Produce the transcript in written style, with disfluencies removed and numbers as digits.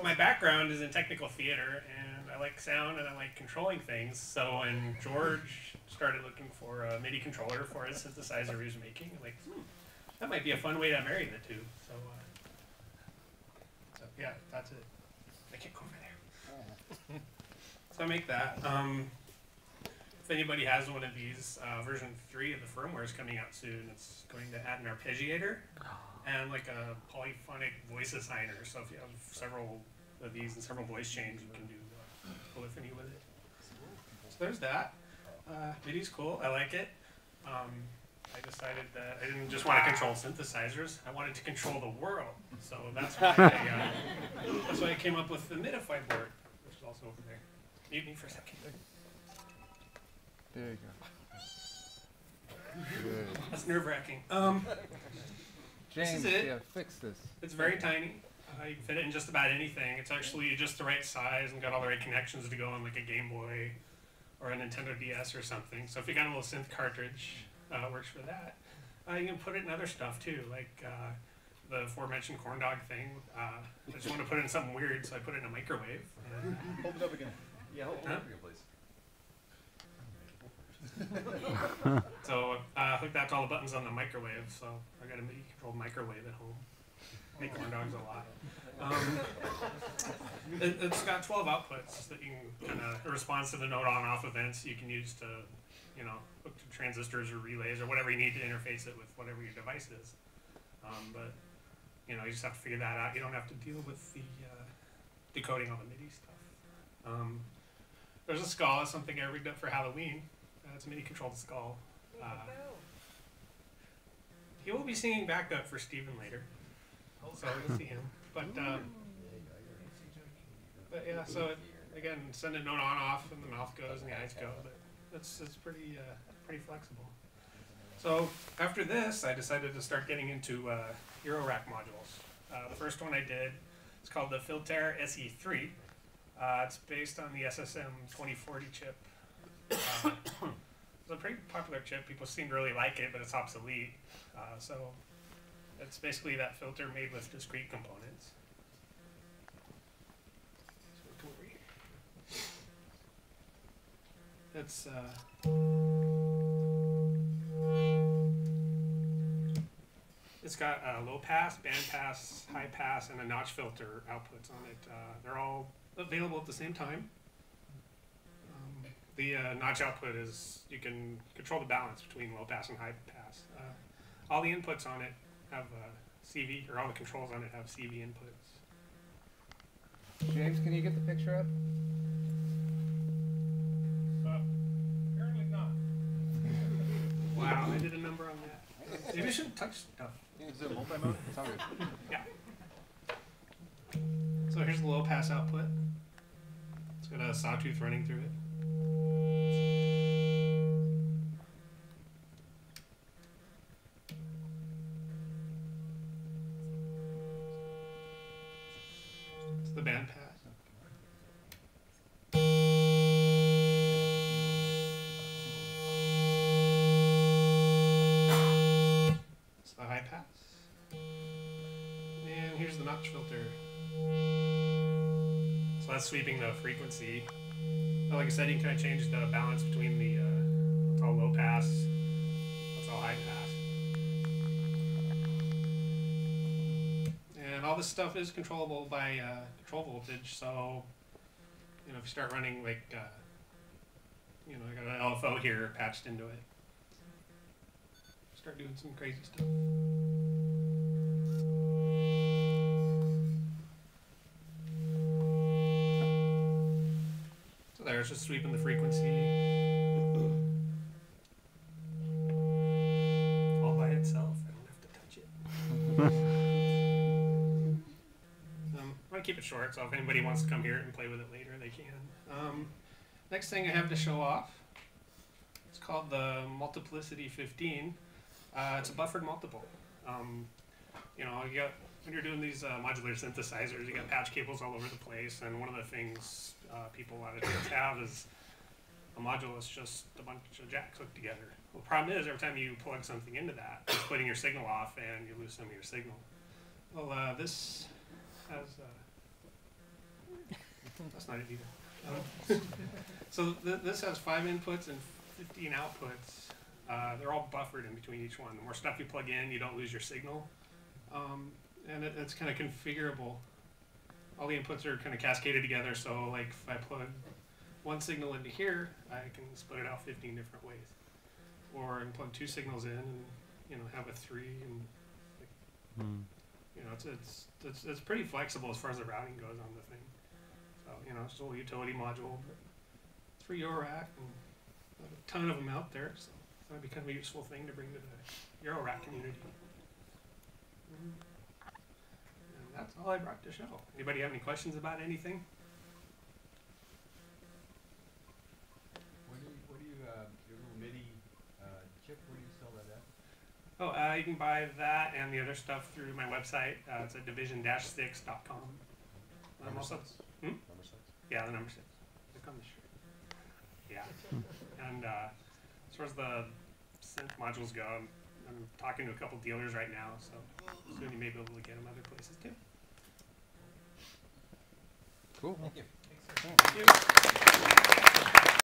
my background is in technical theater, and I like sound and I like controlling things. So when George started looking for a MIDI controller for his synthesizer he was making, I'm like, that might be a fun way to marry the two. So, so yeah, that's it. I can't go over there. So I make that. If anybody has one of these, version 3 of the firmware is coming out soon. It's going to add an arpeggiator and like a polyphonic voice assigner. So if you have several of these and several voice chains, you can do polyphony with it. So there's that. MIDI's cool. I like it. I decided that I didn't just want to control synthesizers. I wanted to control the world. So that's why I came up with the Midify board, which is also over there. Mute me for a second. There you go. Good. That's nerve-wracking. James, this is it. yeah, fix this. It's very tiny. You can fit it in just about anything. It's actually just the right size and got all the right connections to go on like a Game Boy or a Nintendo DS or something. So if you got a little synth cartridge, it works for that. You can put it in other stuff too, like the aforementioned corn dog thing. I just want to put it in something weird, so I put it in a microwave. Hold it up again. Yeah, hold it up again, please. So hooked that to all the buttons on the microwave, so I got a MIDI controlled microwave at home. Make corn dogs a lot. It's got 12 outputs that you can kind of respond to the node on-off events you can use to, you know, hook to transistors or relays or whatever you need to interface it with whatever your device is. But you know, you just have to figure that out. You don't have to deal with the decoding all the MIDI stuff. There's a skull, something I rigged up for Halloween. It's a MIDI controlled skull. He will be singing backup for Steven later, so you'll see him. But yeah, so again, send a note on off, and the mouth goes and the eyes go. But it's pretty flexible. So after this, I decided to start getting into Eurorack modules. The first one I did is called the Filtare SEIII. It's based on the SSM 2040 chip. It's a pretty popular chip. People seem to really like it, but it's obsolete. So it's basically that filter made with discrete components. So we'll come over here. It's it's got low pass, band pass, high pass, and a notch filter outputs on it. They're all available at the same time. The notch output is, you can control the balance between low pass and high pass. All the inputs on it have CV, or all the controls on it have CV inputs. James, can you get the picture up? Apparently not. Wow, I did a number on that. Maybe I shouldn't touch stuff. Is it multi-mode? It's all good. Yeah. So here's the low pass output. It's got a sawtooth running through it. It's the band pass. It's the high pass. And here's the notch filter. So that's sweeping the frequency. But like I said, you can kind of change the balance between the what's all low pass, what's all high pass. And all this stuff is controllable by control voltage. So, you know, if you start running like, you know, I got an LFO here patched into it. Start doing some crazy stuff. So there, it's just sweeping the frequency all by itself. I don't have to touch it. I'm going to keep it short, so if anybody wants to come here and play with it later, they can. Next thing I have to show off, it's called the Multiplicity 15. It's a buffered multiple. You know, you got, when you're doing these modular synthesizers, you got patch cables all over the place, and one of the things people a lot of times have is a module is just a bunch of jacks hooked together. Well, the problem is every time you plug something into that, you're splitting your signal off and you lose some of your signal. Well, this has That's not it either. So this has 5 inputs and 15 outputs. They're all buffered in between each one. The more stuff you plug in, you don't lose your signal. And it's kind of configurable. All the inputs are kind of cascaded together, so like if I plug one signal into here, I can split it out 15 different ways. Or I can plug 2 signals in and, you know, have a 3 and like, you know, it's pretty flexible as far as the routing goes on the thing. So, you know, it's a little utility module, but it's for Eurorack, and there's a ton of them out there, so it's going to be kind of a useful thing to bring to the Eurorack community. And that's all I brought to show. Anybody have any questions about anything? Where do you your little MIDI chip? Where do you sell that at? Oh, you can buy that and the other stuff through my website. It's at Division-6.com. I'm also, Number 6. yeah, the number 6. Look on the shirt. Yeah, and as far as the synth modules go, I'm talking to a couple dealers right now, so soon you may be able to get them other places too. Cool. Thank you. Thank you.